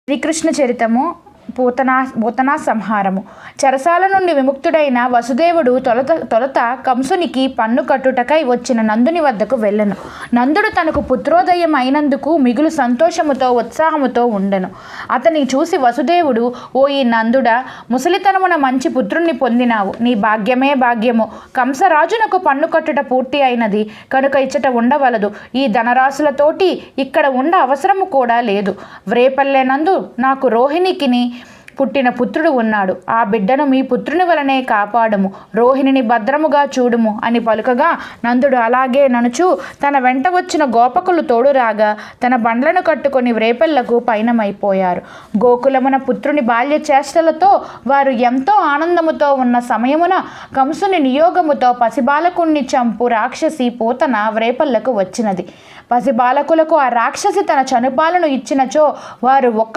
శ్రీకృష్ణ చరితము పూతనా సంహారము. చెరసాల నుండి విముక్తుడైన వసుదేవుడు తొలత కంసునికి పన్ను కట్టుటకై వచ్చిన నందుని వద్దకు వెళ్ళెను. నందుడు తనకు పుత్రోదయం అయినందుకు మిగులు సంతోషముతో ఉత్సాహముతో ఉండెను. అతని చూసి వసుదేవుడు, ఓ ఈ నందుడా, ముసలితనమున మంచి పుత్రుణ్ణి పొందినావు, నీ భాగ్యమే భాగ్యము. కంసరాజునకు పన్ను కట్టుట పూర్తి అయినది కనుక ఇచ్చట ఉండవలదు. ఈ ధనరాశులతోటి ఇక్కడ ఉండ అవసరము కూడా లేదు. వ్రేపల్లె నందు నాకు రోహిణికిని పుట్టిన పుత్రుడు ఉన్నాడు. ఆ బిడ్డను మీ పుత్రుని వలనే కాపాడము, రోహిణిని భద్రముగా చూడుము అని పలుకగా నందుడు అలాగే ననుచు తన వెంట వచ్చిన గోపకులు తోడు రాగా తన బండ్లను కట్టుకొని వ్రేపల్లకు పయనమైపోయారు. గోకులమున పుత్రుని బాల్య చేష్టలతో వారు ఎంతో ఆనందముతో ఉన్న సమయమున కంసుని నియోగముతో పసిబాలకుణ్ణి చంపు రాక్షసి పూతన వ్రేపల్లకు వచ్చినది. పసిబాలకులకు ఆ రాక్షసి తన చనుపాలను ఇచ్చినచో వారు ఒక్క